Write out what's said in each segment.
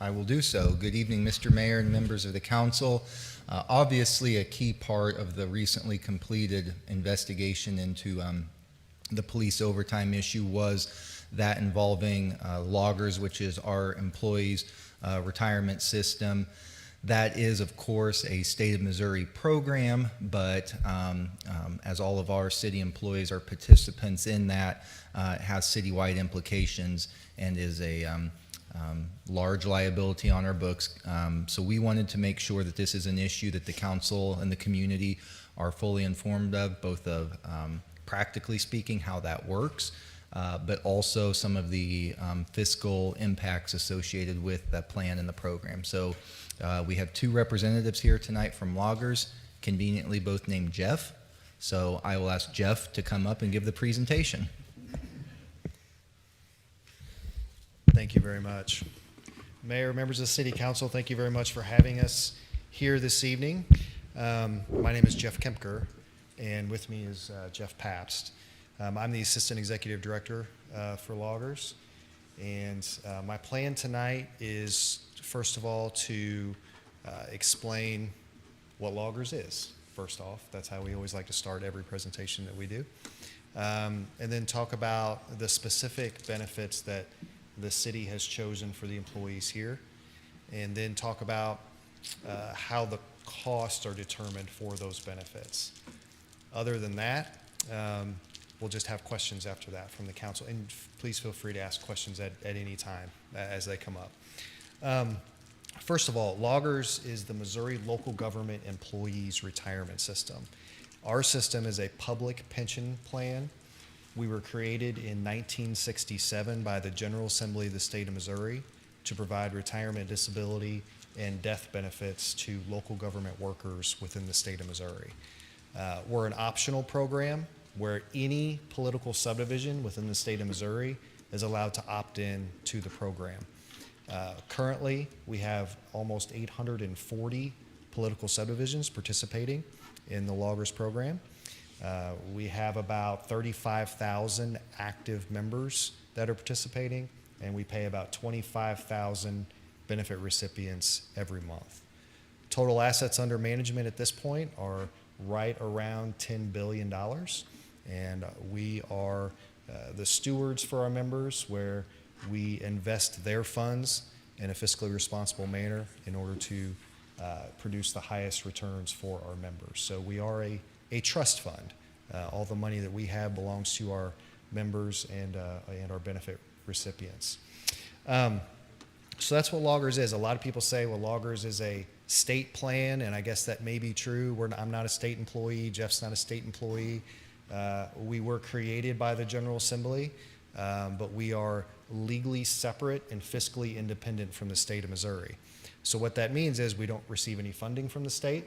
I will do so. Good evening, Mr. Mayor and members of the council. Obviously, a key part of the recently completed investigation into the police overtime issue was that involving loggers, which is our employees' retirement system. That is, of course, a state of Missouri program, but as all of our city employees are participants in that, it has citywide implications and is a large liability on our books. So we wanted to make sure that this is an issue that the council and the community are fully informed of, both of practically speaking how that works, but also some of the fiscal impacts associated with the plan and the program. So we have two representatives here tonight from loggers, conveniently both named Jeff. So I will ask Jeff to come up and give the presentation. Thank you very much. Mayor, members of the City Council, thank you very much for having us here this evening. My name is Jeff Kempker, and with me is Jeff Pabst. I'm the Assistant Executive Director for Loggers, and my plan tonight is, first of all, to explain what Loggers is, first off. That's how we always like to start every presentation that we do. And then talk about the specific benefits that the city has chosen for the employees here, and then talk about how the costs are determined for those benefits. Other than that, we'll just have questions after that from the council, and please feel free to ask questions at any time as they come up. First of all, Loggers is the Missouri Local Government Employees Retirement System. Our system is a public pension plan. We were created in 1967 by the General Assembly of the State of Missouri to provide retirement, disability, and death benefits to local government workers within the state of Missouri. We're an optional program where any political subdivision within the state of Missouri is allowed to opt in to the program. Currently, we have almost 840 political subdivisions participating in the Loggers program. We have about 35,000 active members that are participating, and we pay about 25,000 benefit recipients every month. Total assets under management at this point are right around $10 billion, and we are the stewards for our members, where we invest their funds in a fiscally responsible manner in order to produce the highest returns for our members. So we are a trust fund. All the money that we have belongs to our members and our benefit recipients. So that's what Loggers is. A lot of people say, well, Loggers is a state plan, and I guess that may be true. I'm not a state employee. Jeff's not a state employee. We were created by the General Assembly, but we are legally separate and fiscally independent from the state of Missouri. So what that means is we don't receive any funding from the state.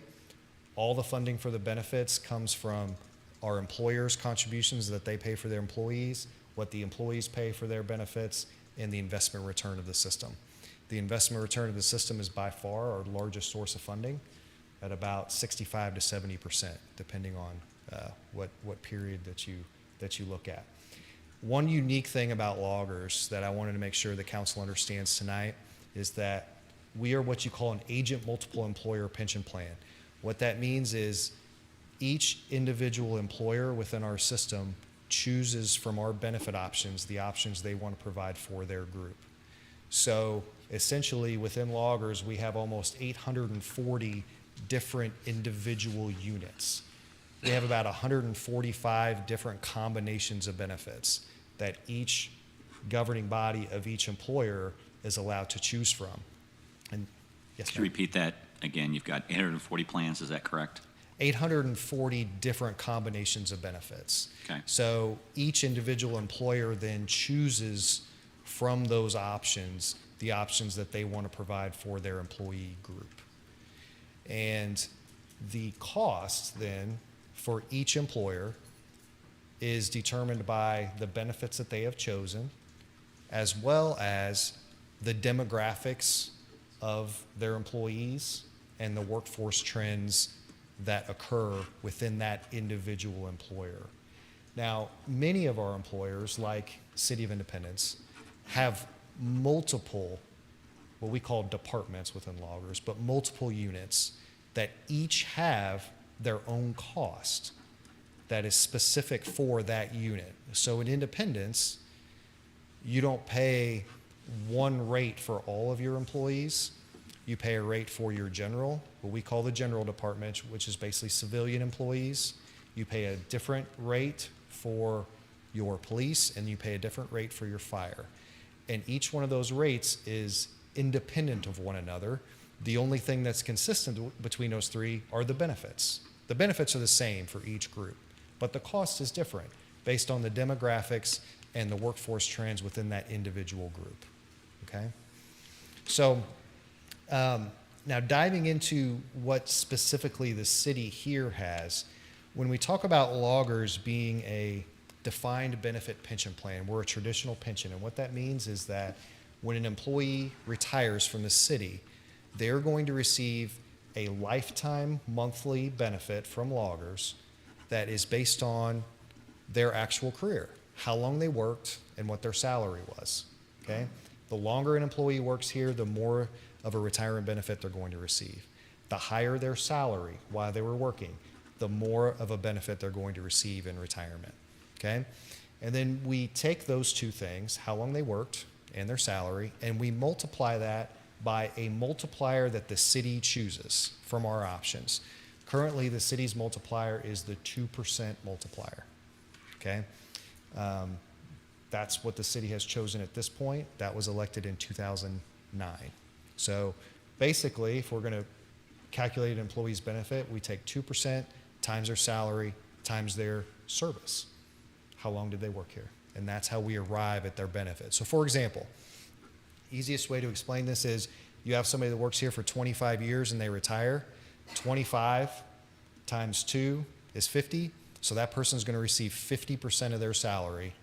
All the funding for the benefits comes from our employers' contributions that they pay for their employees, what the employees pay for their benefits, and the investment return of the system. The investment return of the system is by far our largest source of funding, at about 65 to 70%, depending on what period that you look at. One unique thing about Loggers that I wanted to make sure the council understands tonight is that we are what you call an agent multiple employer pension plan. What that means is each individual employer within our system chooses from our benefit options the options they want to provide for their group. So essentially within Loggers, we have almost 840 different individual units. We have about 145 different combinations of benefits that each governing body of each employer is allowed to choose from. And yes, Could you repeat that again? You've got 840 plans, is that correct? 840 different combinations of benefits. Okay. So each individual employer then chooses from those options the options that they want to provide for their employee group. And the cost then for each employer is determined by the benefits that they have chosen, as well as the demographics of their employees and the workforce trends that occur within that individual employer. Now, many of our employers, like City of Independence, have multiple what we call departments within loggers, but multiple units that each have their own cost that is specific for that unit. So in Independence, you don't pay one rate for all of your employees. You pay a rate for your general, what we call the general department, which is basically civilian employees. You pay a different rate for your police, and you pay a different rate for your fire. And each one of those rates is independent of one another. The only thing that's consistent between those three are the benefits. The benefits are the same for each group, but the cost is different based on the demographics and the workforce trends within that individual group. Okay? So now diving into what specifically the city here has, when we talk about loggers being a defined benefit pension plan, we're a traditional pension, and what that means is that when an employee retires from the city, they're going to receive a lifetime monthly benefit from loggers that is based on their actual career, how long they worked, and what their salary was. Okay? The longer an employee works here, the more of a retirement benefit they're going to receive. The higher their salary while they were working, the more of a benefit they're going to receive in retirement. Okay? And then we take those two things, how long they worked and their salary, and we multiply that by a multiplier that the city chooses from our options. Currently, the city's multiplier is the 2% multiplier. Okay? That's what the city has chosen at this point. That was elected in 2009. So basically, if we're going to calculate an employee's benefit, we take 2% times their salary times their service. How long did they work here? And that's how we arrive at their benefit. So for example, easiest way to explain this is you have somebody that works here for 25 years and they retire. 25 times 2 is 50. So that person is going to receive 50% of their salary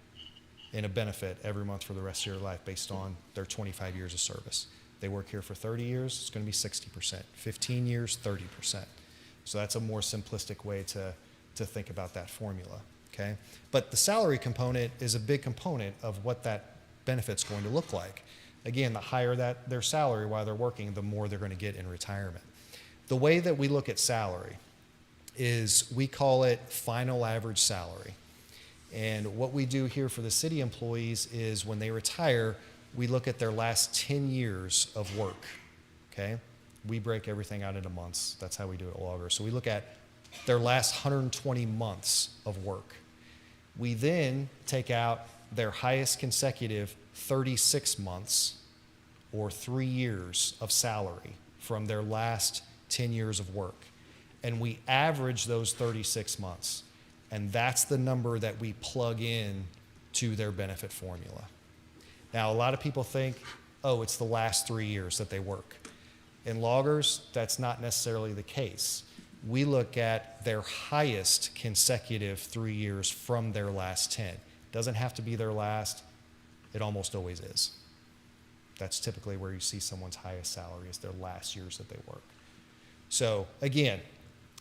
in a benefit every month for the rest of their life based on their 25 years of service. They work here for 30 years, it's going to be 60%. 15 years, 30%. So that's a more simplistic way to think about that formula. Okay? But the salary component is a big component of what that benefit's going to look like. Again, the higher that their salary while they're working, the more they're going to get in retirement. The way that we look at salary is we call it final average salary. And what we do here for the city employees is when they retire, we look at their last 10 years of work. Okay? We break everything out into months. That's how we do it at Logger. So we look at their last 120 months of work. We then take out their highest consecutive 36 months or 3 years of salary from their last 10 years of work. And we average those 36 months. And that's the number that we plug in to their benefit formula. Now, a lot of people think, oh, it's the last 3 years that they work. In loggers, that's not necessarily the case. We look at their highest consecutive 3 years from their last 10. Doesn't have to be their last, it almost always is. That's typically where you see someone's highest salary is their last years that they work. So again,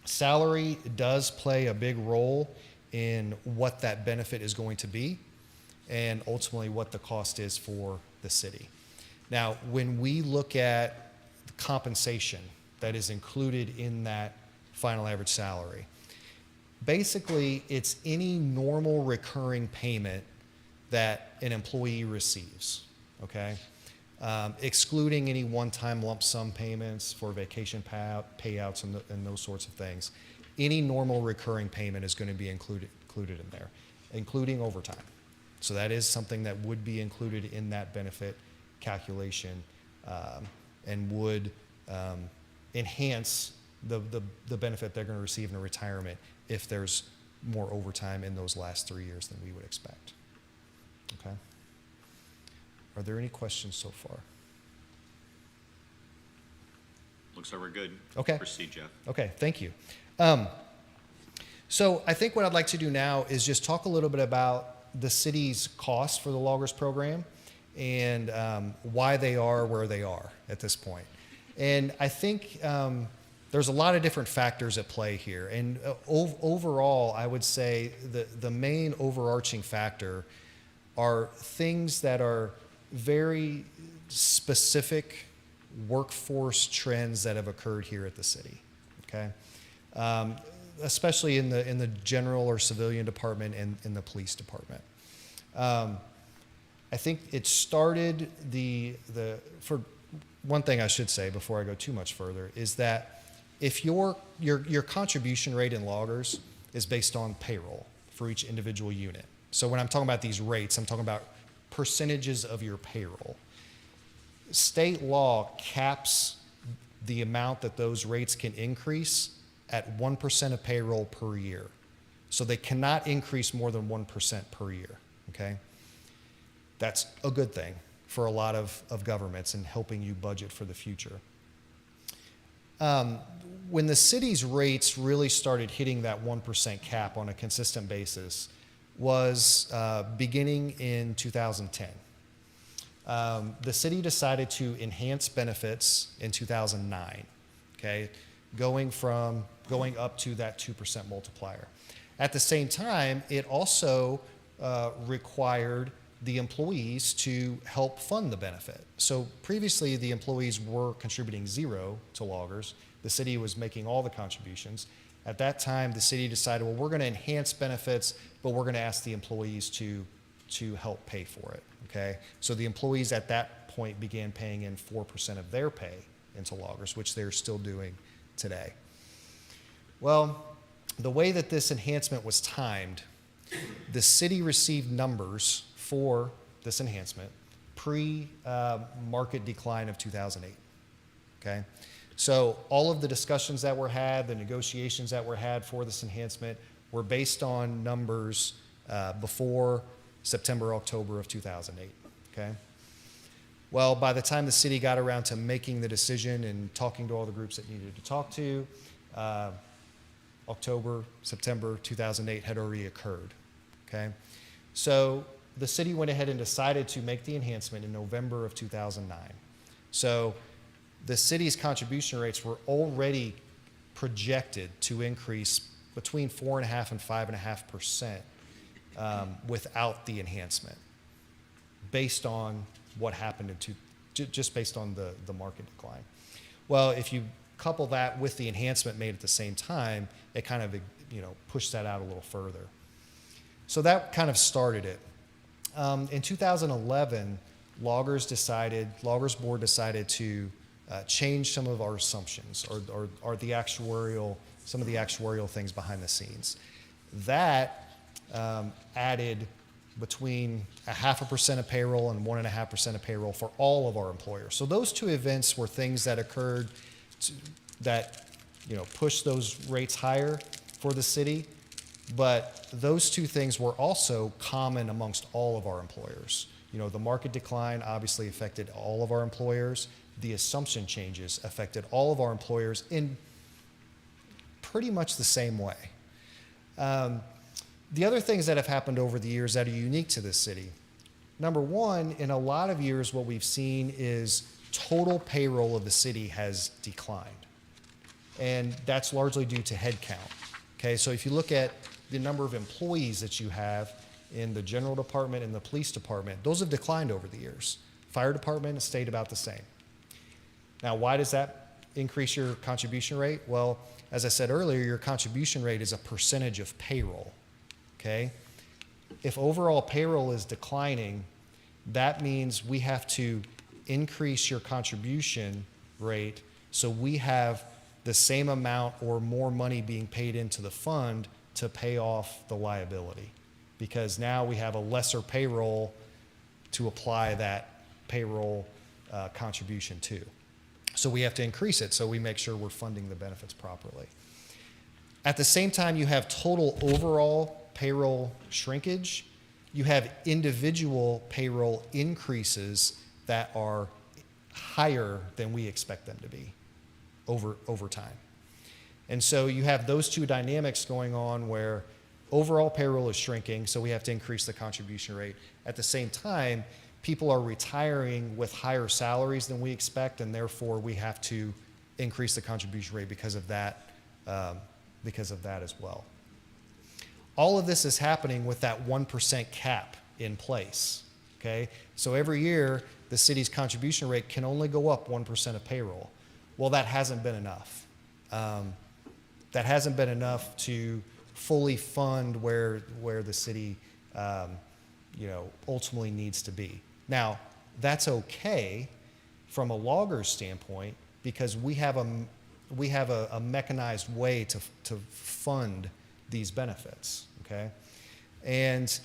salary does play a big role in what that benefit is going to be and ultimately what the cost is for the city. Now, when we look at the compensation that is included in that final average salary, basically it's any normal recurring payment that an employee receives, okay? Excluding any one-time lump sum payments for vacation payouts and those sorts of things. Any normal recurring payment is going to be included in there, including overtime. So that is something that would be included in that benefit calculation and would enhance the benefit they're going to receive in a retirement if there's more overtime in those last 3 years than we would expect. Okay? Are there any questions so far? Looks like we're good. Okay. Proceed, Jeff. Okay, thank you. So I think what I'd like to do now is just talk a little bit about the city's costs for the loggers program and why they are where they are at this point. And I think there's a lot of different factors at play here. And overall, I would say the main overarching factor are things that are very specific workforce trends that have occurred here at the city, okay? Especially in the general or civilian department and in the police department. I think it started for one thing I should say before I go too much further is that if your contribution rate in loggers is based on payroll for each individual unit. So when I'm talking about these rates, I'm talking about percentages of your payroll. State law caps the amount that those rates can increase at 1% of payroll per year. So they cannot increase more than 1% per year, okay? That's a good thing for a lot of governments in helping you budget for the future. When the city's rates really started hitting that 1% cap on a consistent basis was beginning in 2010. The city decided to enhance benefits in 2009, okay, going up to that 2% multiplier. At the same time, it also required the employees to help fund the benefit. So previously, the employees were contributing zero to loggers. The city was making all the contributions. At that time, the city decided, well, we're going to enhance benefits, but we're going to ask the employees to help pay for it, okay? So the employees at that point began paying in 4% of their pay into loggers, which they're still doing today. Well, the way that this enhancement was timed, the city received numbers for this enhancement pre-market decline of 2008, okay? So all of the discussions that were had, the negotiations that were had for this enhancement were based on numbers before September, October of 2008, okay? Well, by the time the city got around to making the decision and talking to all the groups it needed to talk to, October, September 2008 had already occurred, okay? So the city went ahead and decided to make the enhancement in November of 2009. So the city's contribution rates were already projected to increase between 4.5% and 5.5% without the enhancement, based on what happened just based on the market decline. Well, if you couple that with the enhancement made at the same time, it kind of pushed that out a little further. So that kind of started it. In 2011, Loggers Board decided to change some of our assumptions or some of the actuarial things behind the scenes. That added between 0.5% of payroll and 1.5% of payroll for all of our employers. So those two events were things that occurred that pushed those rates higher for the city. But those two things were also common amongst all of our employers. The market decline obviously affected all of our employers. The assumption changes affected all of our employers in pretty much the same way. The other things that have happened over the years that are unique to this city. Number one, in a lot of years, what we've seen is total payroll of the city has declined. And that's largely due to headcount. Okay, so if you look at the number of employees that you have in the general department and the police department, those have declined over the years. Fire department has stayed about the same. Now, why does that increase your contribution rate? Well, as I said earlier, your contribution rate is a percentage of payroll, okay? If overall payroll is declining, that means we have to increase your contribution rate so we have the same amount or more money being paid into the fund to pay off the liability, because now we have a lesser payroll to apply that payroll contribution to. So we have to increase it so we make sure we're funding the benefits properly. At the same time, you have total overall payroll shrinkage. You have individual payroll increases that are higher than we expect them to be over time. And so you have those two dynamics going on where overall payroll is shrinking, so we have to increase the contribution rate. At the same time, people are retiring with higher salaries than we expect, and therefore we have to increase the contribution rate because of that as well. All of this is happening with that 1% cap in place, okay? So every year, the city's contribution rate can only go up 1% of payroll. Well, that hasn't been enough. That hasn't been enough to fully fund where the city, ultimately needs to be. Now, that's okay from a logger's standpoint because we have a mechanized way to fund these benefits, okay? And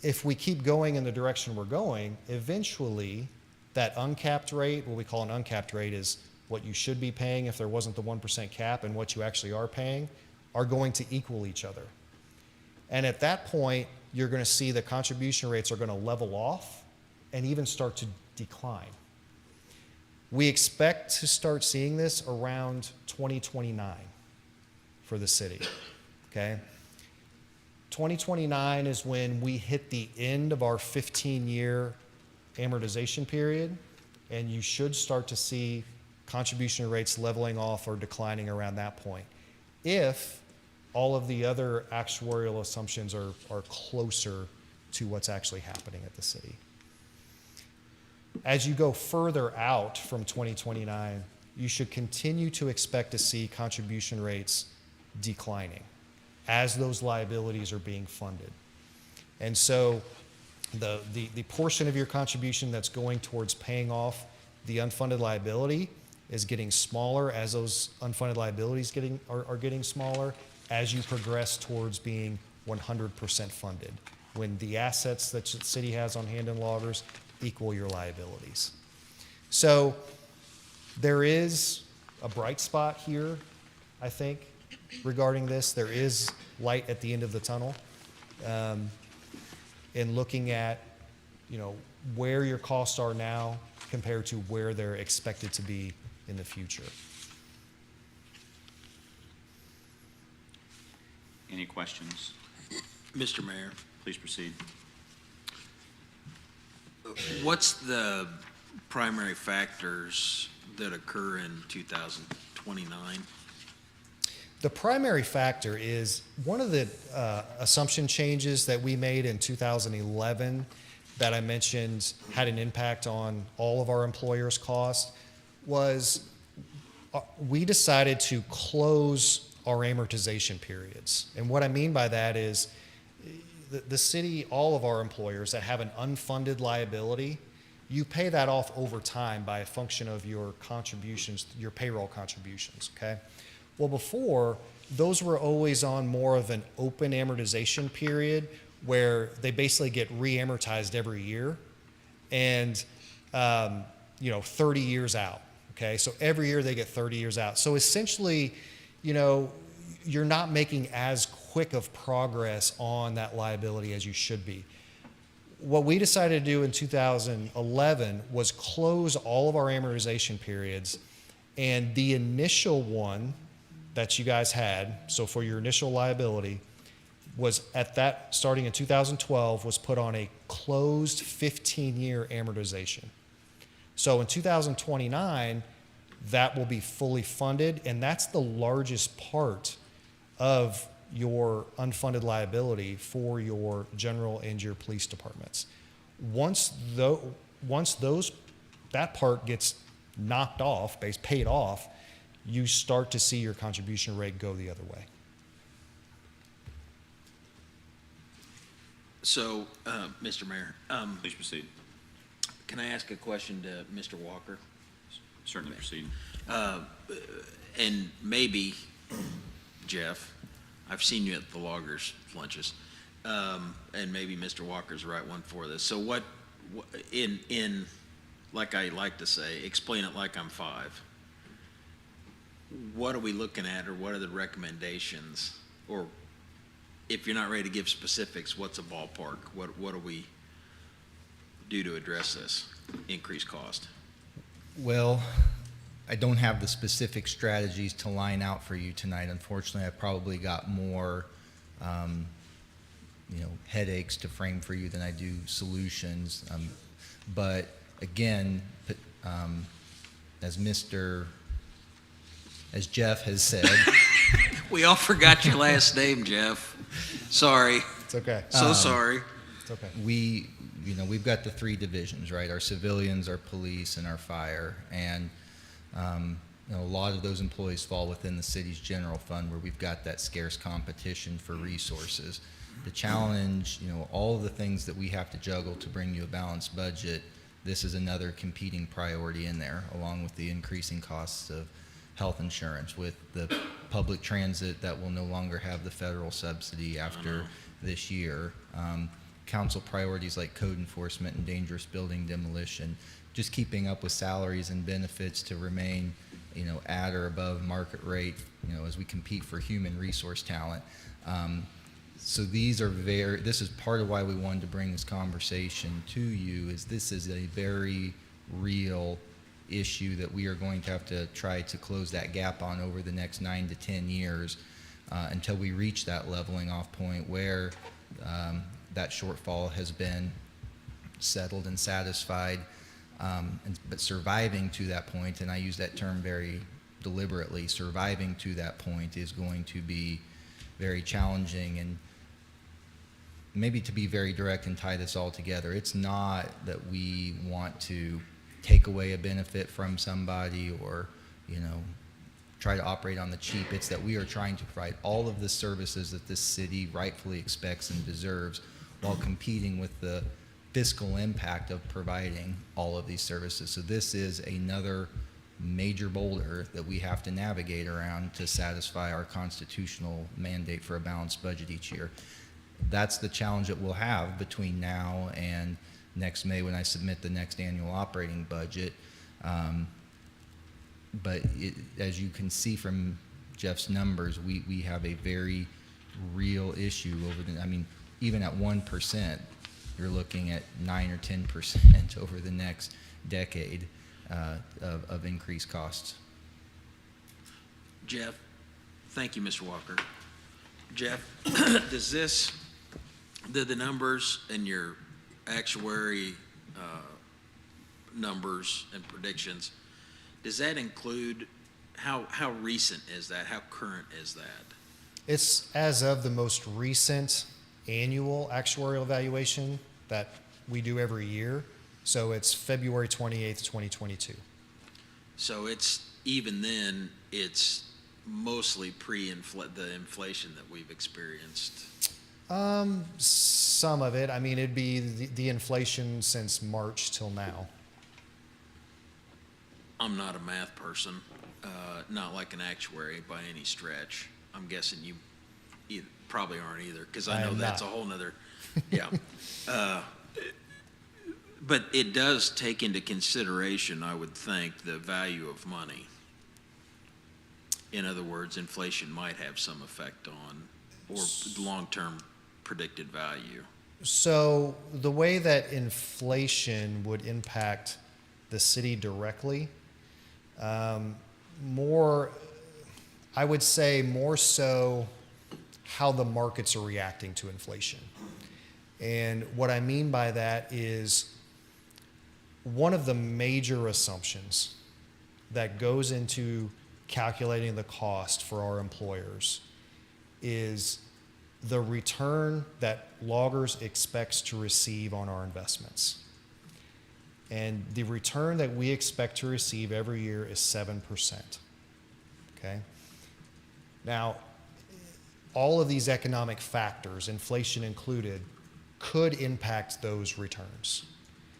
if we keep going in the direction we're going, eventually that uncapped rate, what we call an uncapped rate is what you should be paying if there wasn't the 1% cap and what you actually are paying, are going to equal each other. And at that point, you're going to see the contribution rates are going to level off and even start to decline. We expect to start seeing this around 2029 for the city, okay? 2029 is when we hit the end of our 15-year amortization period, and you should start to see contribution rates leveling off or declining around that point, if all of the other actuarial assumptions are closer to what's actually happening at the city. As you go further out from 2029, you should continue to expect to see contribution rates declining as those liabilities are being funded. And so the portion of your contribution that's going towards paying off the unfunded liability is getting smaller as those unfunded liabilities are getting smaller as you progress towards being 100% funded, when the assets that the city has on hand in loggers equal your liabilities. So there is a bright spot here, I think, regarding this. There is light at the end of the tunnel in looking at, where your costs are now compared to where they're expected to be in the future. Any questions? Mr. Mayor, Please proceed. what's the primary factors that occur in 2029? The primary factor is one of the assumption changes that we made in 2011 that I mentioned had an impact on all of our employers' costs was we decided to close our amortization periods. And what I mean by that is the city, all of our employers that have an unfunded liability, you pay that off over time by a function of your contributions, your payroll contributions, okay? Well, before, those were always on more of an open amortization period where they basically get re-amortized every year and, 30 years out, okay? So every year they get 30 years out. So essentially, you're not making as quick of progress on that liability as you should be. What we decided to do in 2011 was close all of our amortization periods, and the initial one that you guys had, so for your initial liability, was starting in 2012, was put on a closed 15-year amortization. So in 2029, that will be fully funded, and that's the largest part of your unfunded liability for your general and your police departments. Once that part gets knocked off, paid off, you start to see your contribution rate go the other way. So, Mr. Mayor, Please proceed. can I ask a question to Mr. Walker? Certainly proceed. And maybe, Jeff, I've seen you at the loggers lunches, and maybe Mr. Walker's the right one for this. So what in like I like to say, explain it like I'm 5. What are we looking at, or what are the recommendations? Or if you're not ready to give specifics, what's a ballpark? What do we do to address this increased cost? Well, I don't have the specific strategies to line out for you tonight. Unfortunately, I probably got more, headaches to frame for you than I do solutions. But again, as Jeff has said, We all forgot your last name, Jeff. Sorry. It's okay. So sorry. It's okay. We've got the three divisions, right? Our civilians, our police, and our fire. And, a lot of those employees fall within the city's general fund where we've got that scarce competition for resources. The challenge, all of the things that we have to juggle to bring you a balanced budget, this is another competing priority in there, along with the increasing costs of health insurance, with the public transit that will no longer have the federal subsidy after this year. Council priorities like code enforcement and dangerous building demolition, just keeping up with salaries and benefits to remain, at or above market rate, as we compete for human resource talent. So this is part of why we wanted to bring this conversation to you, is this is a very real issue that we are going to have to try to close that gap on over the next 9 to 10 years until we reach that leveling off point where that shortfall has been settled and satisfied. But surviving to that point, and I use that term very deliberately, surviving to that point is going to be very challenging. And maybe to be very direct and tie this all together, it's not that we want to take away a benefit from somebody or, try to operate on the cheap. It's that we are trying to provide all of the services that this city rightfully expects and deserves while competing with the fiscal impact of providing all of these services. So this is another major boulder that we have to navigate around to satisfy our constitutional mandate for a balanced budget each year. That's the challenge that we'll have between now and next May when I submit the next annual operating budget. But as you can see from Jeff's numbers, we have a very real issue even at 1%, you're looking at 9 or 10% over the next decade of increased costs. Jeff, thank you, Mr. Walker. Jeff, did the numbers in your actuary numbers and predictions, does that include, how recent is that? How current is that? It's as of the most recent annual actuarial evaluation that we do every year. So it's February 28th, 2022. So even then, it's mostly the inflation that we've experienced. Some of it. It'd be the inflation since March till now. I'm not a math person, not like an actuary by any stretch. I'm guessing you probably aren't either, because I know that's a whole nother, yeah. But it does take into consideration, I would think, the value of money. In other words, inflation might have some effect on, or long-term predicted value. So the way that inflation would impact the city directly, I would say more so how the markets are reacting to inflation. And what I mean by that is one of the major assumptions that goes into calculating the cost for our employers is the return that loggers expects to receive on our investments. And the return that we expect to receive every year is 7%. Okay? Now, all of these economic factors, inflation included, could impact those returns.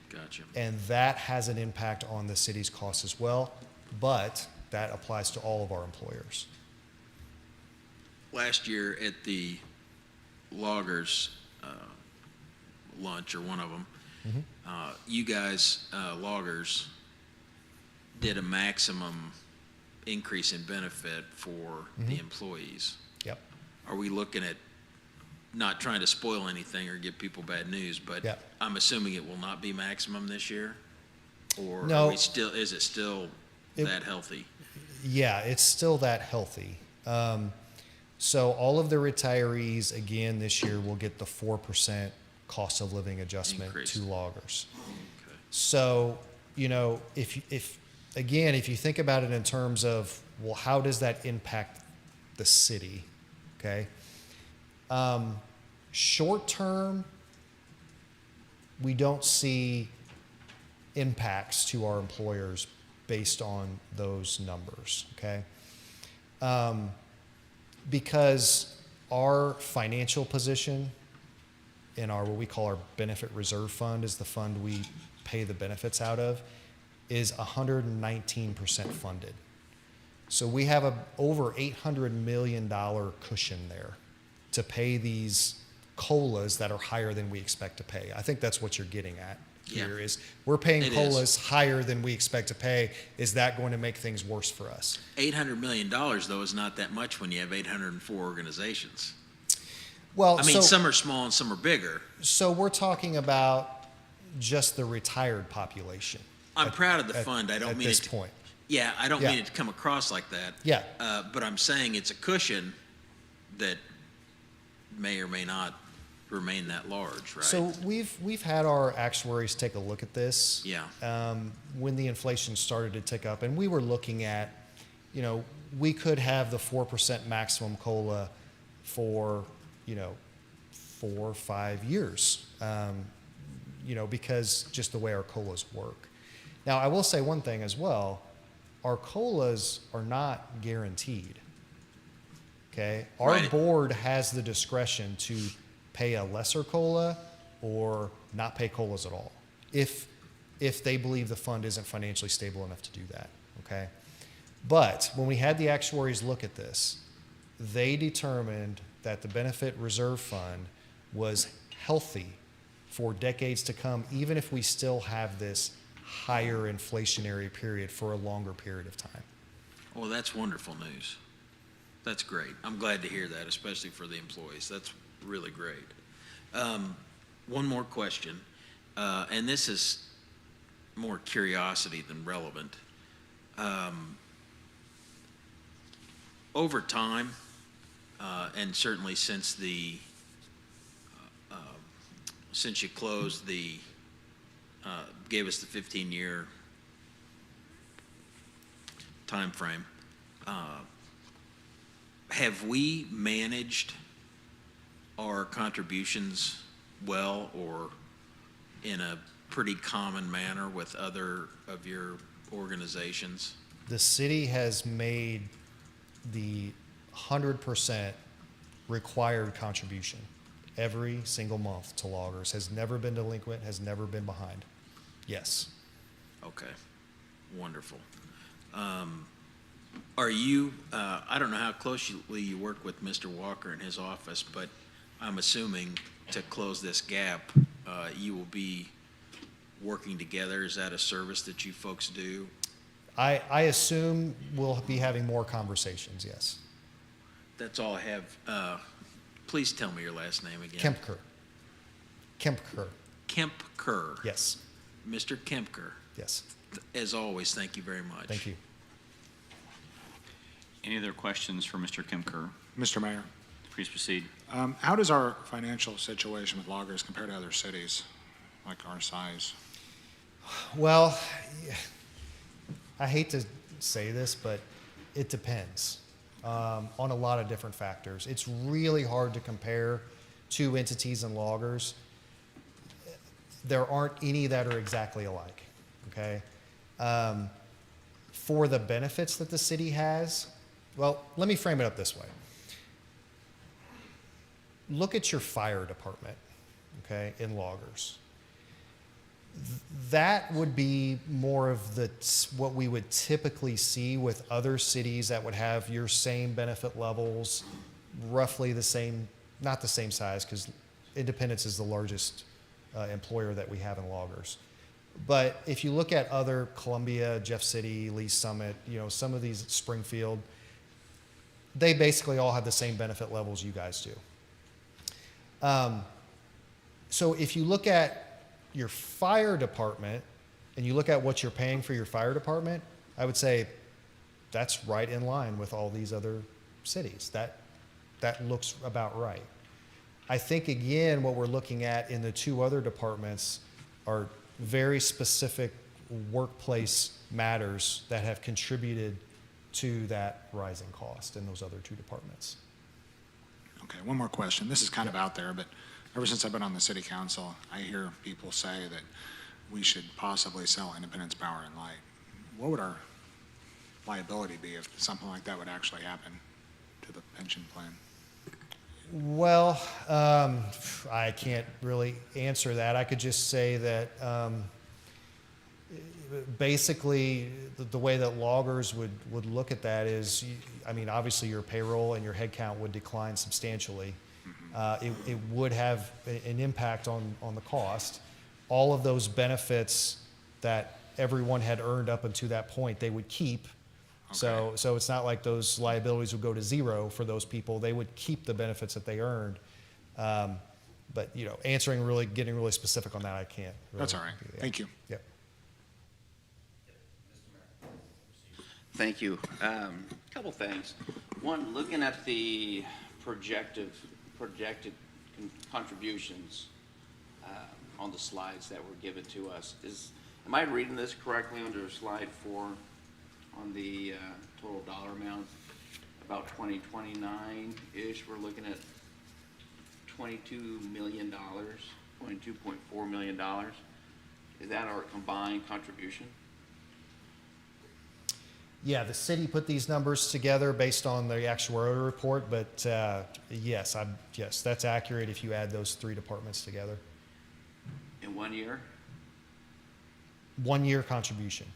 Gotcha. And that has an impact on the city's costs as well, but that applies to all of our employers. Last year at the loggers lunch, or one of them, you guys, loggers, did a maximum increase in benefit for the employees. Yep. Are we looking at, not trying to spoil anything or give people bad news, but Yep. I'm assuming it will not be maximum this year? Or No. is it still that healthy? Yeah, it's still that healthy. So all of the retirees, again, this year will get the 4% cost of living adjustment Increase. to loggers. Okay. So, if you think about it in terms of, well, how does that impact the city? Okay. Short term, we don't see impacts to our employers based on those numbers, okay? Because our financial position in our, what we call our benefit reserve fund, is the fund we pay the benefits out of, is 119% funded. So we have a over $800 million cushion there to pay these COLAs that are higher than we expect to pay. I think that's what you're getting at here, Yeah. is we're paying It COLAs is. higher than we expect to pay. Is that going to make things worse for us? $800 million, though, is not that much when you have 804 organizations. Well, I mean, some are small and some are bigger. so we're talking about just the retired population. I'm proud of the at- fund. I don't at mean this it. point. Yeah, I don't Yeah. mean it to come across like that. Yeah. But I'm saying it's a cushion that may or may not remain that large, right? So we've had our actuaries take a look at this. Yeah. When the inflation started to tick up, and we were looking at, we could have the 4% maximum COLA for, 4 or 5 years, because just the way our COLAs work. Now, I will say one thing as well. Our COLAs are not guaranteed. Okay? Our Right. board has the discretion to pay a lesser COLA or not pay COLAs at all if they believe the fund isn't financially stable enough to do that. Okay? But when we had the actuaries look at this, they determined that the benefit reserve fund was healthy for decades to come, even if we still have this higher inflationary period for a longer period of time. Well, that's wonderful news. That's great. I'm glad to hear that, especially for the employees. That's really great. One more question, and this is more curiosity than relevant. Over time, and certainly since since you closed gave us the 15-year time frame, have we managed our contributions well or in a pretty common manner with other of your organizations? The city has made the 100% required contribution every single month to loggers, has never been delinquent, has never been behind. Yes. Okay, wonderful. Are you, I don't know how closely you work with Mr. Walker in his office, but I'm assuming to close this gap, you will be working together. Is that a service that you folks do? I assume we'll be having more conversations, yes. That's all I have. Please tell me your last name again. Kempker. Kempker, Kempker. yes, Mr. Kempker. yes. As always, thank you very much. Thank you. Any other questions for Mr. Kimker? Mr. Mayor, Please proceed. how does our financial situation with loggers compare to other cities like our size? Well, I hate to say this, but it depends on a lot of different factors. It's really hard to compare two entities and loggers. There aren't any that are exactly alike, okay? For the benefits that the city has, well, let me frame it up this way. Look at your fire department, okay, in loggers. That would be more of what we would typically see with other cities that would have your same benefit levels, roughly the same, not the same size, because Independence is the largest employer that we have in loggers. But if you look at other Columbia, Jeff City, Lee Summit, some of these, Springfield, they basically all have the same benefit levels you guys do. So if you look at your fire department and you look at what you're paying for your fire department, I would say that's right in line with all these other cities. That looks about right. I think, again, what we're looking at in the two other departments are very specific workplace matters that have contributed to that rising cost in those other two departments. Okay, one more question. This is kind of out there, but ever since I've been on the city council, I hear people say that we should possibly sell Independence Power and Light. What would our liability be if something like that would actually happen to the pension plan? Well, I can't really answer that. I could just say that basically the way that loggers would look at that is, I mean, obviously your payroll and your headcount would decline substantially. It would have an impact on the cost. All of those benefits that everyone had earned up until that point, they would keep. So it's not like those liabilities would go to zero for those people. They would keep the benefits that they earned. But, you know, getting really specific on that, I can't. Really. That's all right. Thank you. Yep. Thank you. Couple things. One, looking at the projected contributions on the slides that were given to us, am I reading this correctly under slide 4 on the total dollar amount? About 2029-ish, we're looking at $22 million, $22.4 million. Is that our combined contribution? Yeah, the city put these numbers together based on the actuarial report, but yes, that's accurate if you add those three departments together. In 1 year? 1 year contribution.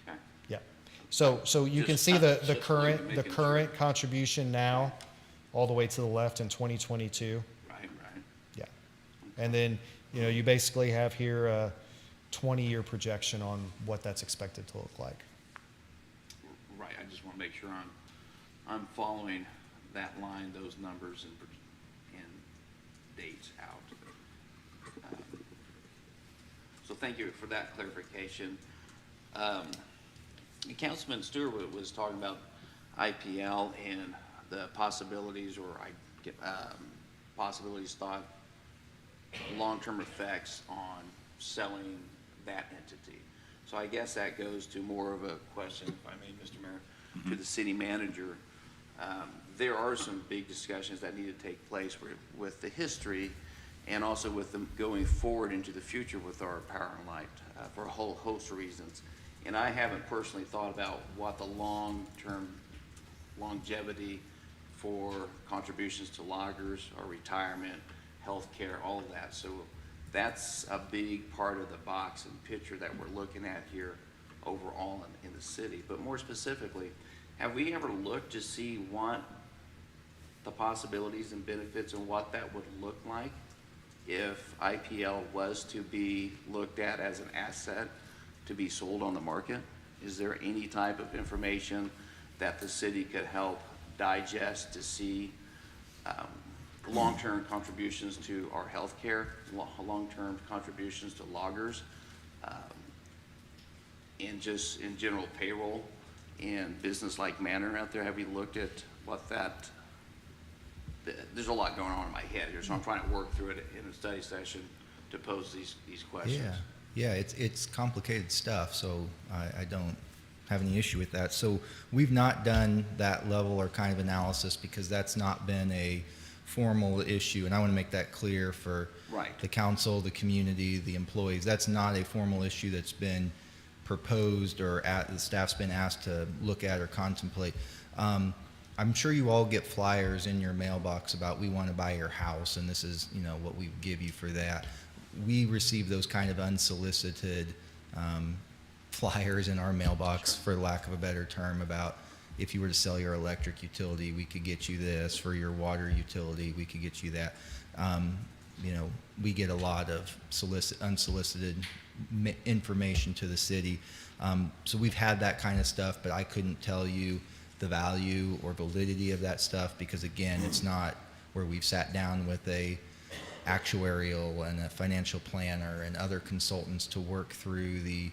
Okay. Yeah. So you can Just see the just current making current contribution now, all the way to the left in 2022. Right. Yeah. And then, you know, you basically have here a 20-year projection on what that's expected to look like. Right, I just want to make sure I'm following that line, those numbers and dates out. So thank you for that clarification. Councilman Stewart was talking about IPL and the possibilities, or possibilities thought long-term effects on selling that entity. So I guess that goes to more of a question, if I may, Mr. Mayor, to the city manager. There are some big discussions that need to take place with the history and also with them going forward into the future with our power and light for a whole host of reasons. And I haven't personally thought about what the long-term longevity for contributions to loggers or retirement, healthcare, all of that. So that's a big part of the box and picture that we're looking at here overall in the city. But more specifically, have we ever looked to see what the possibilities and benefits and what that would look like if IPL was to be looked at as an asset to be sold on the market? Is there any type of information that the city could help digest to see long-term contributions to our healthcare, long-term contributions to loggers, and just in general payroll and business-like manner out there? Have we looked at what that? There's a lot going on in my head here, so I'm trying to work through it in a study session to pose these questions. Yeah, it's complicated stuff, so I don't have any issue with that. So we've not done that level or kind of analysis because that's not been a formal issue, and I want to make that clear for the council, the community, the employees. That's not a formal issue that's been proposed or the staff's been asked to look at or contemplate. I'm sure you all get flyers in your mailbox about we want to buy your house and this is, you know, what we give you for that. We receive those kind of unsolicited flyers in our mailbox, for lack of a better term, about if you were to sell your electric utility, we could get you this. For your water utility, we could get you that. You know, we get a lot of unsolicited information to the city. So we've had that kind of stuff, but I couldn't tell you the value or validity of that stuff because, again, it's not where we've sat down with a actuarial and a financial planner and other consultants to work through the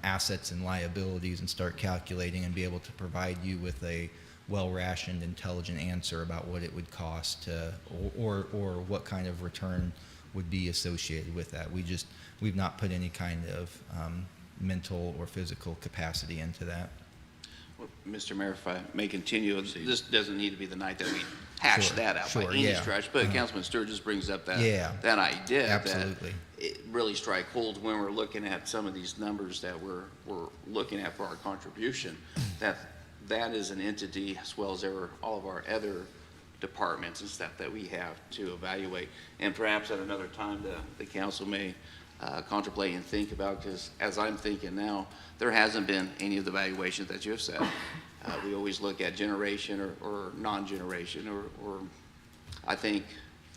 assets and liabilities and start calculating and be able to provide you with a well-rationed, intelligent answer about what it would cost to, or what kind of return would be associated with that. We've not put any kind of mental or physical capacity into that. Mr. Mayor, if I may continue, this doesn't need to be the night that we hash Sure, that out by sure, any yeah. stretch, but Councilman Sturgis brings up that, Yeah, that idea absolutely. that it really strike hold when we're looking at some of these numbers that we're looking at for our contribution, that is an entity as well as all of our other departments and stuff that we have to evaluate. And perhaps at another time, the council may contemplate and think about, because as I'm thinking now, there hasn't been any of the evaluations that you have said. We always look at generation or non-generation, or I think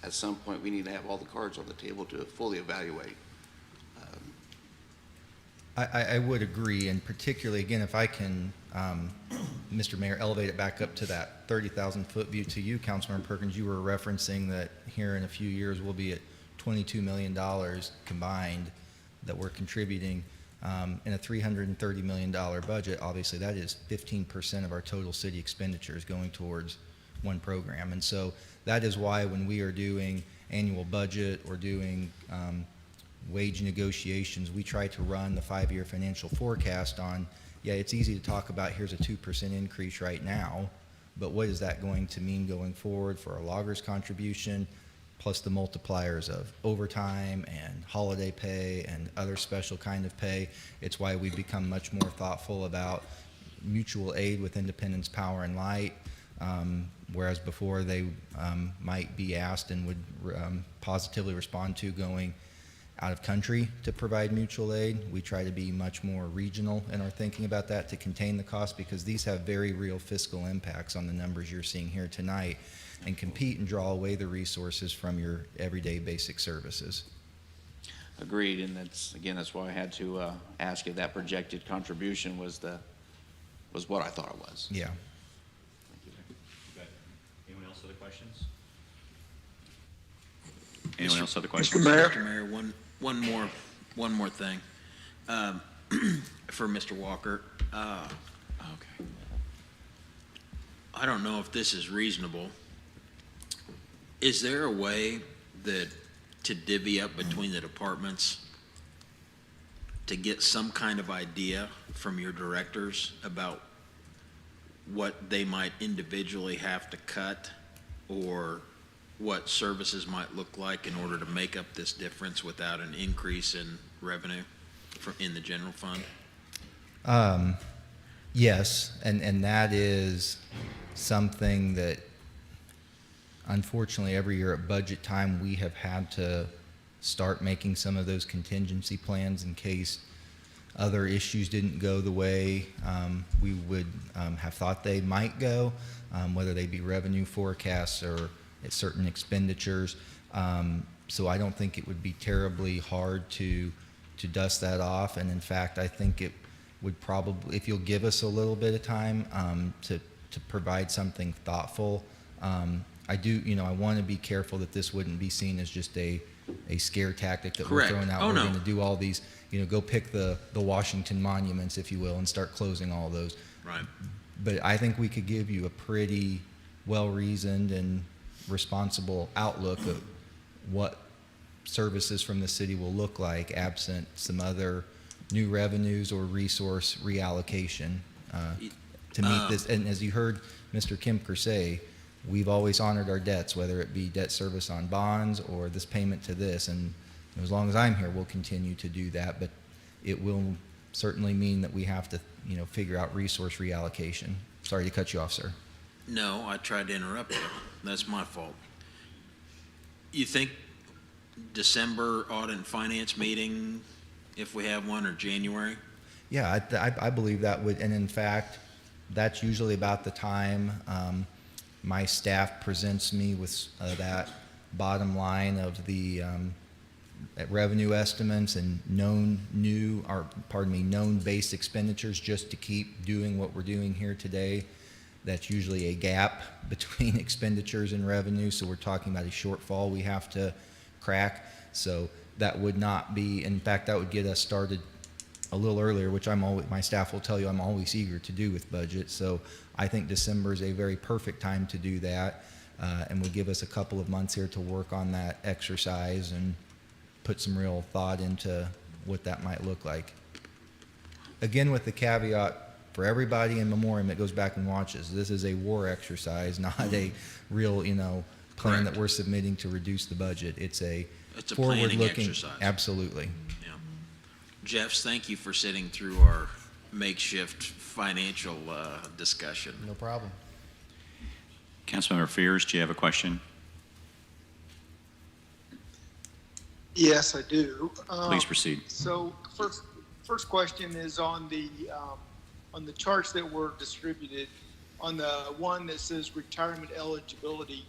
at some point we need to have all the cards on the table to fully evaluate. I would agree, and particularly, again, if I can, Mr. Mayor, elevate it back up to that 30,000-foot view to you, Councilmember Perkins, you were referencing that here in a few years we'll be at $22 million combined that we're contributing in a $330 million budget. Obviously, that is 15% of our total city expenditures going towards one program. And so that is why when we are doing annual budget or doing wage negotiations, we try to run the 5-year financial forecast on, yeah, it's easy to talk about here's a 2% increase right now, but what is that going to mean going forward for our loggers' contribution, plus the multipliers of overtime and holiday pay and other special kind of pay. It's why we become much more thoughtful about mutual aid with Independence Power and Light, whereas before they might be asked and would positively respond to going out of country to provide mutual aid. We try to be much more regional in our thinking about that to contain the cost, because these have very real fiscal impacts on the numbers you're seeing here tonight, and compete and draw away the resources from your everyday basic services. Agreed, and that's why I had to ask if that projected contribution was what I thought it was. Yeah. Anyone else other questions? Anyone else other questions? Mr. Mayor, one more thing for Mr. Walker. Okay. I don't know if this is reasonable. Is there a way to divvy up between the departments to get some kind of idea from your directors about what they might individually have to cut, or what services might look like in order to make up this difference without an increase in revenue in the general fund? Yes, and that is something that unfortunately every year at budget time we have had to start making some of those contingency plans in case other issues didn't go the way we would have thought they might go, whether they be revenue forecasts or at certain expenditures. So I don't think it would be terribly hard to dust that off. And in fact, I think it would probably, if you'll give us a little bit of time to provide something thoughtful. I want to be careful that this wouldn't be seen as just a scare tactic that Correct. we're throwing out. Oh, we're no. going to do all these, go pick the Washington monuments, if you will, and start closing all those. Right. But I think we could give you a pretty well-reasoned and responsible outlook of what services from the city will look like absent some other new revenues or resource reallocation to meet this. And as you heard Mr. Kempker say, we've always honored our debts, whether it be debt service on bonds or this payment to this. And as long as I'm here, we'll continue to do that. But it will certainly mean that we have to, figure out resource reallocation. Sorry to cut you off, sir. No, I tried to interrupt you. That's my fault. You think December audit and finance meeting, if we have one, or January? Yeah, I believe that would, and in fact, that's usually about the time my staff presents me with that bottom line of the revenue estimates and known base expenditures, just to keep doing what we're doing here today. That's usually a gap between expenditures and revenue, so we're talking about a shortfall we have to crack. So that would not be, in fact, that would get us started a little earlier, which my staff will tell you I'm always eager to do with budget. So I think December is a very perfect time to do that, and would give us a couple of months here to work on that exercise and put some real thought into what that might look like. Again, with the caveat, for everybody in memoriam that goes back and watches, this is a war exercise, not a real, plan that we're submitting to reduce the budget. It's a planning forward-looking. exercise. Absolutely. Yeah. Jeffs, thank you for sitting through our makeshift financial discussion. No problem. Councilmember Fears, do you have a question? Yes, I do. Please proceed. So first question is on the charts that were distributed, on the one that says retirement eligibility.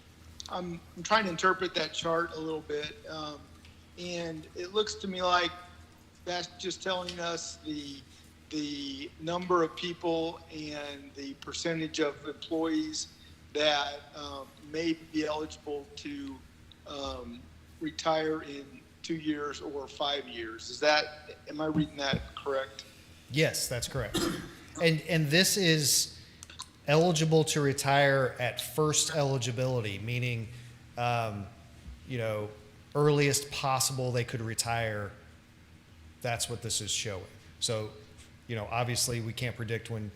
I'm trying to interpret that chart a little bit, and it looks to me like that's just telling us the number of people and the percentage of employees that may be eligible to retire in 2 years or 5 years. Am I reading that correct? Yes, that's correct. And this is eligible to retire at first eligibility, meaning, earliest possible they could retire. That's what this is showing. So, obviously we can't predict when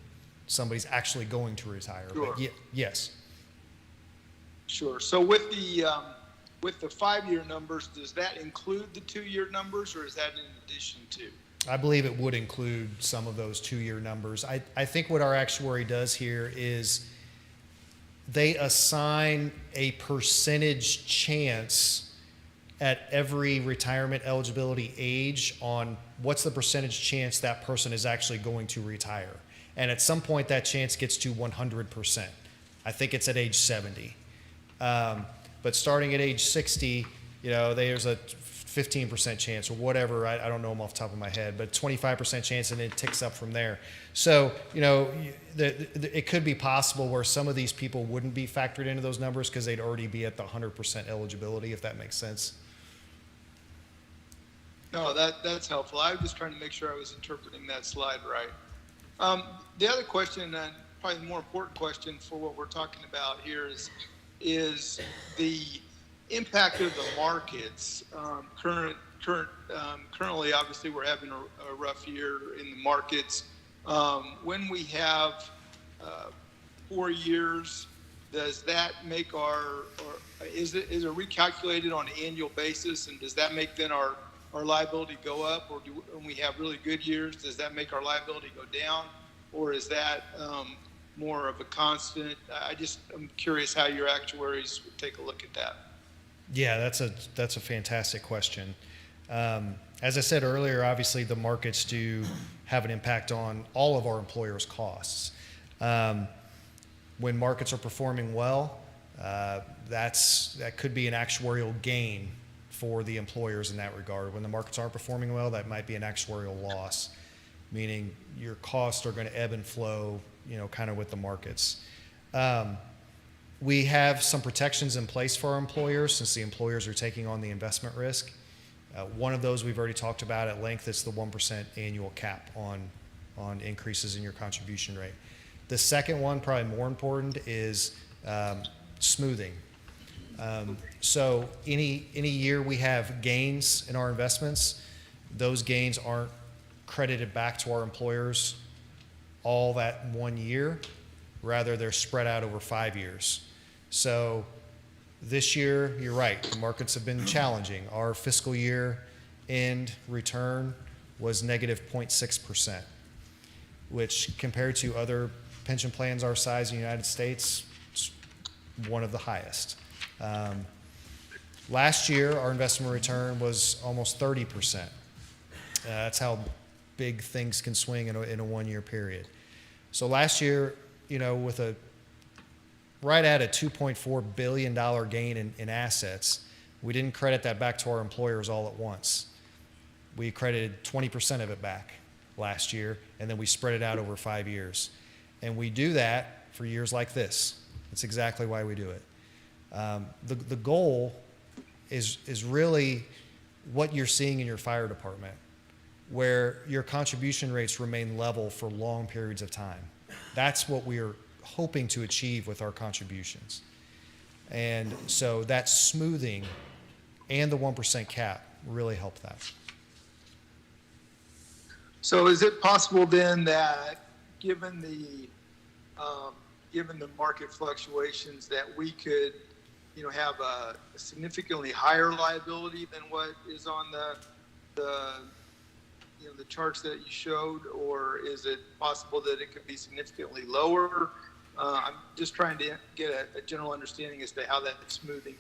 somebody's actually going to retire. Sure. But yes. Sure. So with the 5-year numbers, does that include the 2-year numbers, or is that in addition to? I believe it would include some of those 2-year numbers. I think what our actuary does here is they assign a percentage chance at every retirement eligibility age on what's the percentage chance that person is actually going to retire. And at some point that chance gets to 100%. I think it's at age 70. But starting at age 60, there's a 15% chance or whatever. I don't know them off the top of my head, but 25% chance, and it ticks up from there. So, it could be possible where some of these people wouldn't be factored into those numbers because they'd already be at the 100% eligibility, if that makes sense. No, that's helpful. I was just trying to make sure I was interpreting that slide right. The other question, and probably the more important question for what we're talking about here, is the impact of the markets. Currently, obviously, we're having a rough year in the markets. When we have 4 years, does that make is it recalculated on an annual basis, and does that make then our liability go up, or when we have really good years, does that make our liability go down, or is that more of a constant? I'm curious how your actuaries would take a look at that. Yeah, that's a fantastic question. As I said earlier, obviously the markets do have an impact on all of our employers' costs. When markets are performing well, that could be an actuarial gain for the employers in that regard. When the markets aren't performing well, that might be an actuarial loss, meaning your costs are going to ebb and flow, kind of with the markets. We have some protections in place for our employers since the employers are taking on the investment risk. One of those we've already talked about at length. It's the 1% annual cap on increases in your contribution rate. The second one, probably more important, is smoothing. So any year we have gains in our investments, those gains aren't credited back to our employers all that 1 year. Rather, they're spread out over 5 years. So this year, you're right, the markets have been challenging. Our fiscal year end return was negative 0.6%, which compared to other pension plans our size in the United States, it's one of the highest. Last year, our investment return was almost 30%. That's how big things can swing in a 1 year period. So last year, with right at a $2.4 billion gain in assets, we didn't credit that back to our employers all at once. We credited 20% of it back last year, and then we spread it out over 5 years. And we do that for years like this. That's exactly why we do it. The goal is really what you're seeing in your fire department, where your contribution rates remain level for long periods of time. That's what we are hoping to achieve with our contributions. And so that smoothing and the 1% cap really help that. So is it possible then that given the market fluctuations, that we could, have a significantly higher liability than what is on the charts that you showed, or is it possible that it could be significantly lower? I'm just trying to get a general understanding as to how that smoothing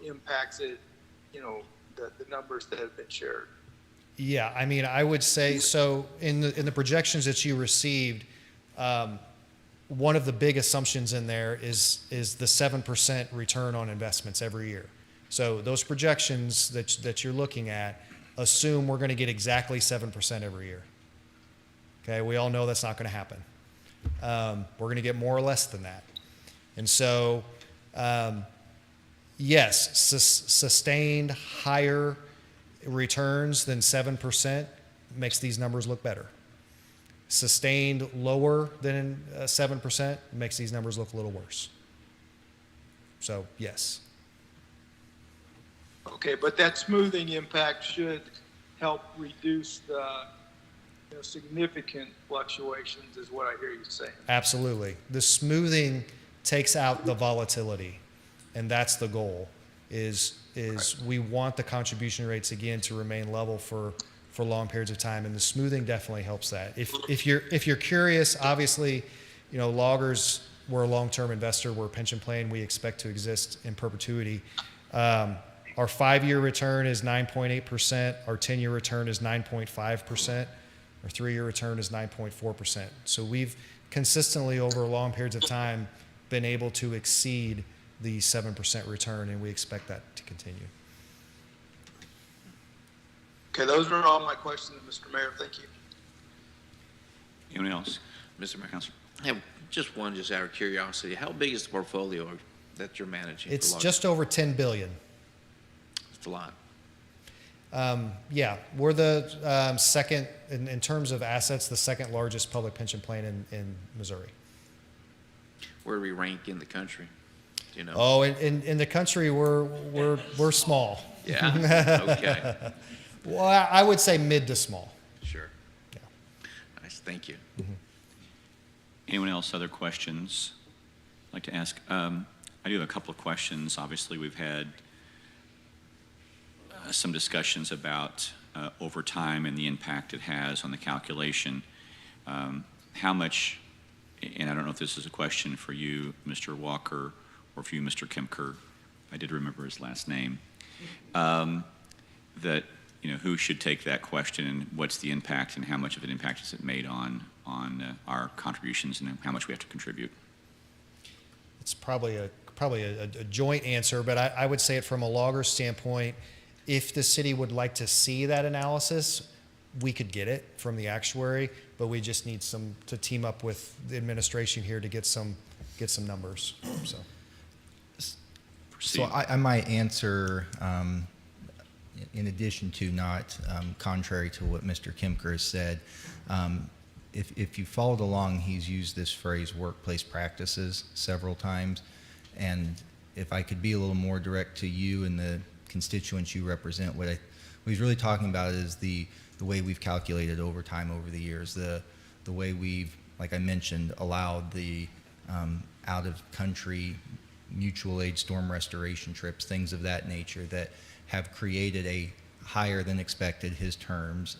impacts it, the numbers that have been shared. Yeah, I mean, I would say, so in the projections that you received, one of the big assumptions in there is the 7% return on investments every year. So those projections that you're looking at assume we're going to get exactly 7% every year. Okay, we all know that's not going to happen. We're going to get more or less than that. And so, yes, sustained higher returns than 7% makes these numbers look better. Sustained lower than 7% makes these numbers look a little worse. So, yes. Okay, but that smoothing impact should help reduce the significant fluctuations, is what I hear you saying. Absolutely. The smoothing takes out the volatility, and that's the goal. Is we want the contribution rates again to remain level for long periods of time, and the smoothing definitely helps that. If you're curious, obviously, loggers, we're a long-term investor, we're a pension plan, we expect to exist in perpetuity. Our 5-year return is 9.8%, our 10-year return is 9.5%, our 3-year return is 9.4%. So we've consistently over long periods of time been able to exceed the 7% return, and we expect that to continue. Okay, those are all my questions, Mr. Mayor. Thank you. Anyone else? Mr. Mayor. Councilor. I have just one, just out of curiosity. How big is the portfolio that you're managing? It's for just over $10 billion. It's a lot. Yeah, we're the second, in terms of assets, the second largest public pension plan in Missouri. Where do we rank in the country? Do you know? Oh, in the country, we're small. Yeah. Okay. Well, I would say mid to small. Sure. Yeah. Nice. Thank you. Anyone else, other questions I'd like to ask? I do have a couple of questions. Obviously, we've had some discussions about overtime and the impact it has on the calculation. How much, and I don't know if this is a question for you, Mr. Walker, or for you, Mr. Kemker, I did remember his last name, that, who should take that question, and what's the impact, and how much of an impact has it made on our contributions, and how much we have to contribute? It's probably a joint answer, but I would say it from a logger standpoint. If the city would like to see that analysis, we could get it from the actuary, but we just need to team up with the administration here to get some numbers. So I might answer, in addition to not contrary to what Mr. Kemker has said. If you followed along, he's used this phrase workplace practices several times. And if I could be a little more direct to you and the constituents you represent, what he's really talking about is the way we've calculated overtime over the years, the way we've, like I mentioned, allowed the out-of-country mutual aid storm restoration trips, things of that nature that have created a higher than expected, his terms,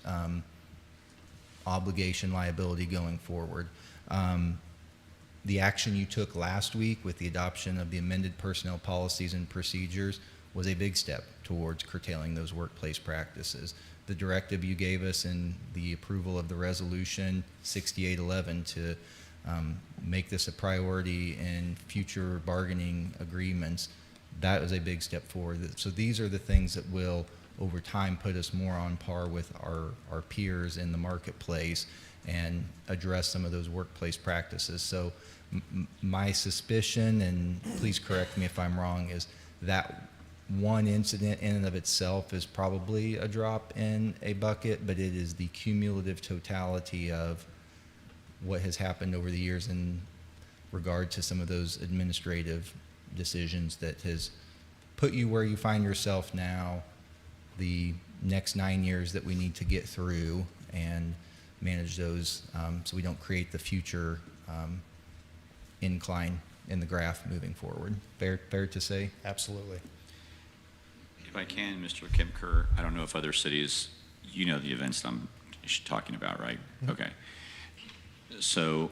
obligation liability going forward. The action you took last week with the adoption of the amended personnel policies and procedures was a big step towards curtailing those workplace practices. The directive you gave us in the approval of the resolution 6811 to make this a priority in future bargaining agreements, that was a big step forward. So these are the things that will, over time, put us more on par with our peers in the marketplace and address some of those workplace practices. So my suspicion, and please correct me if I'm wrong, is that one incident in and of itself is probably a drop in a bucket, but it is the cumulative totality of what has happened over the years in regard to some of those administrative decisions that has put you where you find yourself now, the next 9 years that we need to get through, and manage those so we don't create the future incline in the graph moving forward. Fair to say? Absolutely. If I can, Mr. Kempker, I don't know if other cities, you know the events I'm talking about, right? Mm-hmm. Okay. So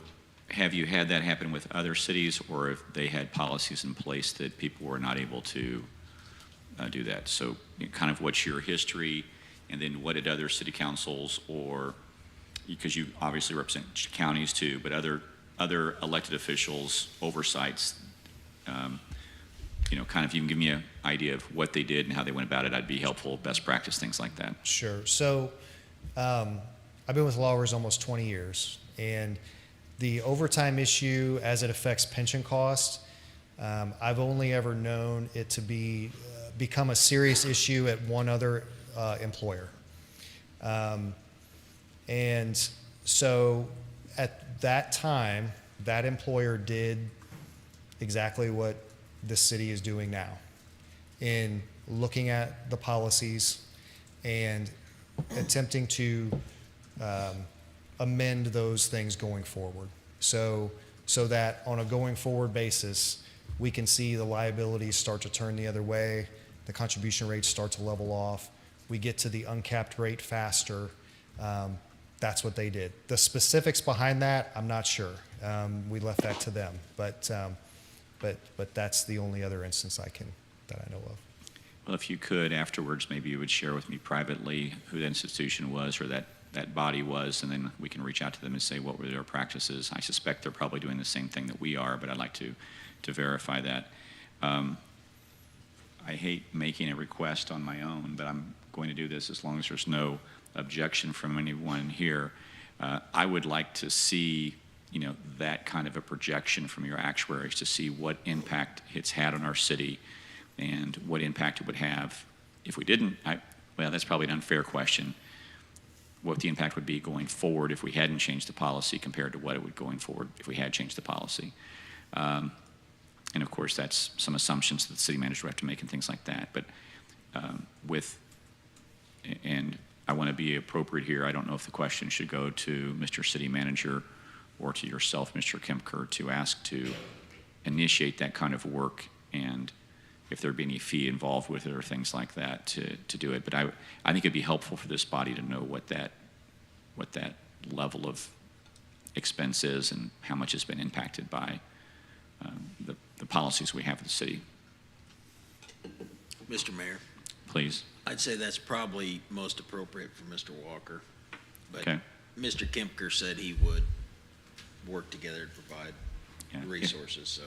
have you had that happen with other cities, or if they had policies in place that people were not able to do that? So kind of what's your history, and then what did other city councils, or because you obviously represent counties too, but other elected officials, oversights, kind of you can give me an idea of what they did and how they went about it. I'd be helpful, best practice, things like that. Sure. So I've been with Lawers almost 20 years, and the overtime issue as it affects pension costs, I've only ever known it to become a serious issue at one other employer. And so at that time, that employer did exactly what the city is doing now in looking at the policies and attempting to amend those things going forward. So that on a going forward basis, we can see the liabilities start to turn the other way, the contribution rates start to level off, we get to the uncapped rate faster. That's what they did. The specifics behind that, I'm not sure. We left that to them, but that's the only other instance that I know of. Well, if you could, afterwards, maybe you would share with me privately who that institution was or that body was, and then we can reach out to them and say what were their practices. I suspect they're probably doing the same thing that we are, but I'd like to verify that. I hate making a request on my own, but I'm going to do this as long as there's no objection from anyone here. I would like to see, that kind of a projection from your actuaries to see what impact it's had on our city and what impact it would have if we didn't. Well, that's probably an unfair question. What the impact would be going forward if we hadn't changed the policy compared to what it would going forward if we had changed the policy. And of course, that's some assumptions that the city manager would have to make and things like that. But and I want to be appropriate here. I don't know if the question should go to Mr. City Manager or to yourself, Mr. Kempker, to ask to initiate that kind of work, and if there'd be any fee involved with it or things like that to do it. But I think it'd be helpful for this body to know what that level of expense is and how much has been impacted by the policies we have in the city. Mr. Mayor, Please. I'd say that's probably most appropriate for Mr. Walker. But Okay. Mr. Kempker said he would work together to provide resources, so.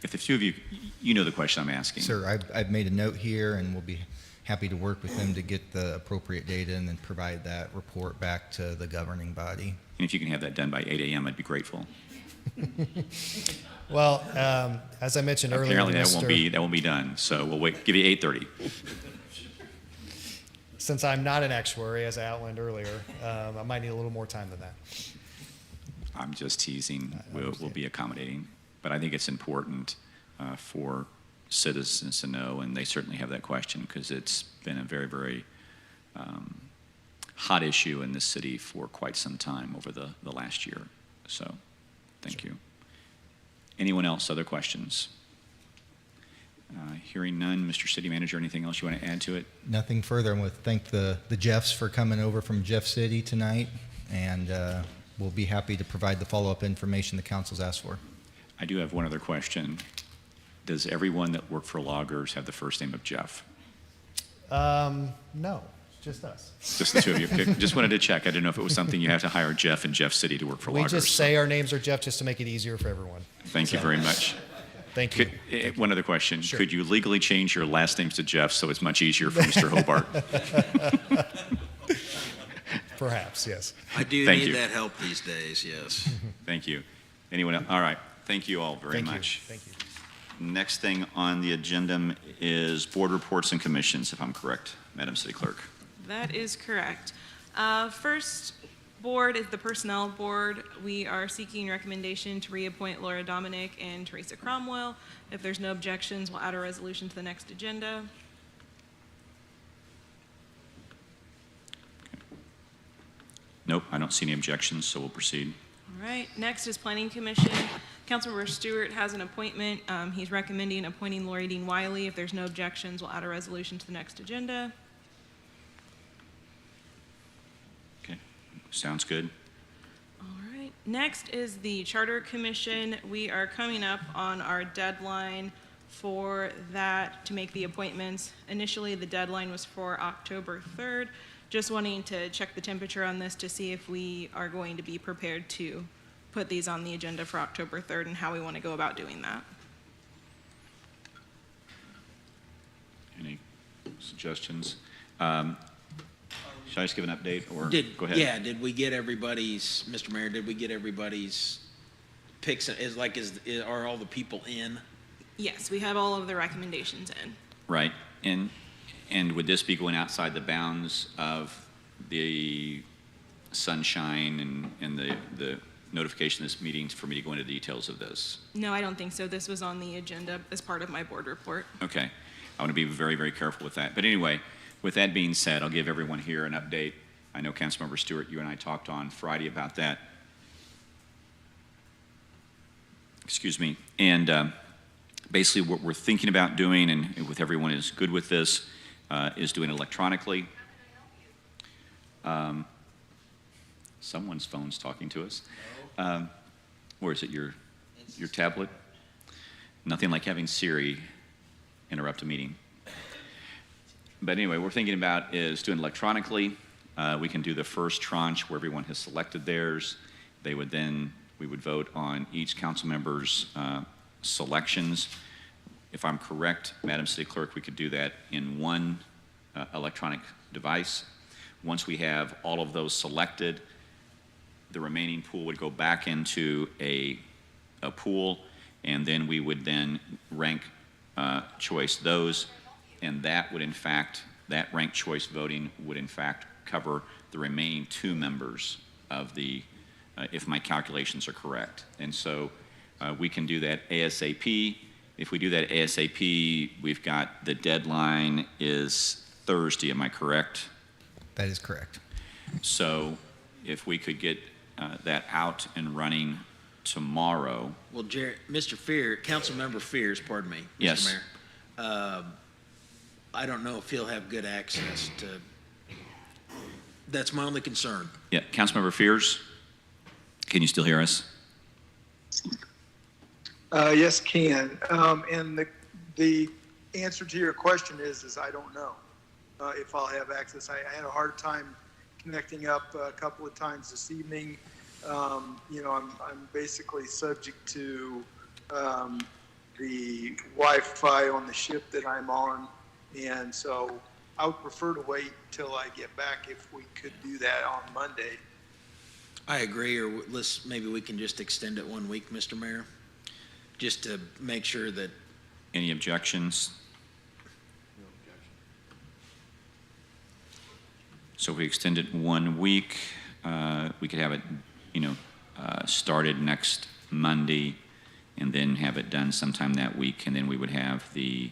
If the two of you, you know the question I'm asking. Sir, I've made a note here, and we'll be happy to work with them to get the appropriate data and then provide that report back to the governing body. And if you can have that done by 8 a.m., I'd be grateful. Well, as I mentioned earlier, Apparently that won't be done, so we'll give you 8:30. since I'm not an actuary, as I outlined earlier, I might need a little more time than that. I'm just teasing. We'll be accommodating. But I think it's important for citizens to know, and they certainly have that question because it's been a very, very hot issue in this city for quite some time over the last year. So thank you. Anyone else? Other questions? Hearing none, Mr. City Manager, anything else you want to add to it? Nothing further. I want to thank the Jeffs for coming over from Jeff City tonight, and we'll be happy to provide the follow-up information the council's asked for. I do have one other question. Does everyone that worked for loggers have the first name of Jeff? No, just us. Just the two of you? Okay. Just wanted to check. I didn't know if it was something you have to hire Jeff in Jeff City to work for We loggers. just say our names are Jeff just to make it easier for everyone. Thank you very much. Thank you. One other question. Sure. Could you legally change your last names to Jeff so it's much easier for Mr. Hobart? Perhaps, yes. I do Thank need you. that help these days, yes. Thank you. Anyone else? All right. Thank you all very Thank much. you. Thank you. Next thing on the agenda is board reports and commissions, if I'm correct, Madam City Clerk. That is correct. First board is the Personnel Board. We are seeking recommendation to reappoint Laura Dominic and Teresa Cromwell. If there's no objections, we'll add a resolution to the next agenda. Nope, I don't see any objections, so we'll proceed. All right, next is Planning Commission. Councilmember Stewart has an appointment. He's recommending appointing Lori Dean Wiley. If there's no objections, we'll add a resolution to the next agenda. Okay, sounds good. All right, next is the Charter Commission. We are coming up on our deadline for that to make the appointments. Initially, the deadline was for October 3rd. Just wanting to check the temperature on this to see if we are going to be prepared to put these on the agenda for October 3rd and how we want to go about doing that. Any suggestions? Should I just give an update, or go ahead? Yeah, did we get everybody's, Mr. Mayor, did we get everybody's picks? Are all the people in? Yes, we have all of the recommendations in. Right, and would this be going outside the bounds of the sunshine and the notification of this meeting for me to go into details of this? No, I don't think so. This was on the agenda as part of my board report. Okay, I want to be very, very careful with that. But anyway, with that being said, I'll give everyone here an update. I know Councilmember Stewart, you and I talked on Friday about that. Excuse me. And basically what we're thinking about doing, and with everyone is good with this, is doing it electronically. Someone's phone's talking to us. Where is it, your tablet? Nothing like having Siri interrupt a meeting. But anyway, what we're thinking about is doing electronically. We can do the first tranche where everyone has selected theirs. We would vote on each council member's selections. If I'm correct, Madam City Clerk, we could do that in one electronic device. Once we have all of those selected, the remaining pool would go back into a pool, and then we would then rank choice those, and that would in fact, that ranked choice voting would in fact cover the remaining 2 members of the, if my calculations are correct. And so we can do that ASAP. If we do that ASAP, we've got the deadline is Thursday, am I correct? That is correct. So if we could get that out and running tomorrow. Well, Mr. Councilmember Fears, pardon me, Mr. Yes. Mayor. I don't know if he'll have good access to, that's my only concern. Yeah, Councilmember Fears, can you still hear us? Yes, can. And the answer to your question is I don't know if I'll have access. I had a hard time connecting up a couple of times this evening. You know, I'm basically subject to the Wi-Fi on the ship that I'm on, and so I would prefer to wait till I get back if we could do that on Monday. I agree, or maybe we can just extend it 1 week, Mr. Mayor, just to make sure that. Any objections? So if we extend it 1 week, we could have it, started next Monday, and then have it done sometime that week, and then we would have the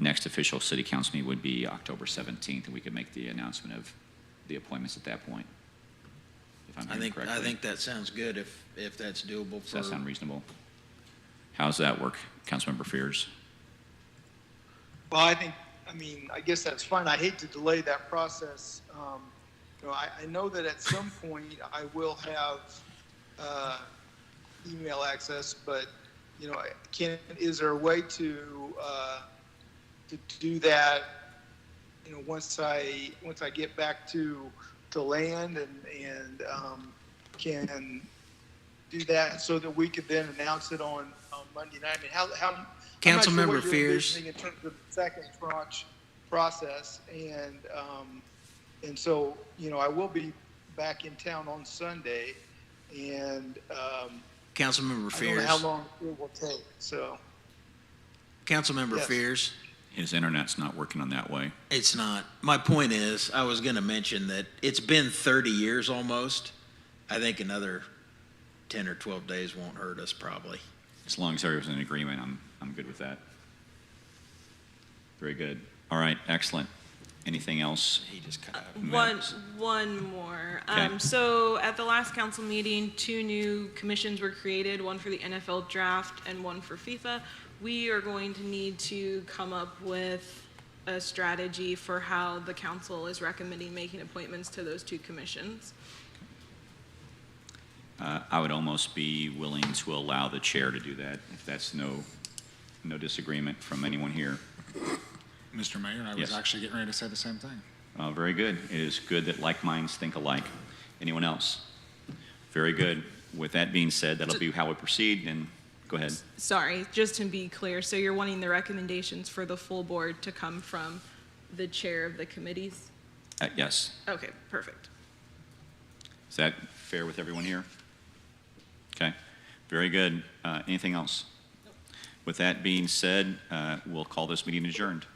next official city council meeting would be October 17th, and we could make the announcement of the appointments at that point. If I'm hearing correctly. I think that sounds good if that's doable. Does that sound reasonable? How does that work, Councilmember Fears? Well, I guess that's fine. I hate to delay that process. I know that at some point I will have email access, but is there a way to do that? Once I get back to land and can do that so that we could then announce it on Monday night. I mean, how Councilmember Fears, in terms of the second tranche process, and so I will be back in town on Sunday, and Councilmember I don't Fears. know how long it will take. So, Councilmember Yes. Fears. His internet's not working on that way. It's not. My point is, I was going to mention that it's been 30 years almost. I think another 10 or 12 days won't hurt us probably. As long as there was an agreement, I'm good with that. Very good. All right, excellent. Anything else? He just cut out. One more. Okay. So at the last council meeting, 2 new commissions were created, one for the NFL draft and one for FIFA. We are going to need to come up with a strategy for how the council is recommending making appointments to those 2 commissions. I would almost be willing to allow the chair to do that, if that's no disagreement from anyone here. Mr. Mayor, I was Yes. actually getting ready to say the same thing. Very good. It is good that like minds think alike. Anyone else? Very good. With that being said, that'll be how we proceed, and go ahead. Sorry, just to be clear, so you're wanting the recommendations for the full board to come from the chair of the committees? Yes. Okay, perfect. Is that fair with everyone here? Okay. Very good. Anything else? With that being said, we'll call this meeting adjourned.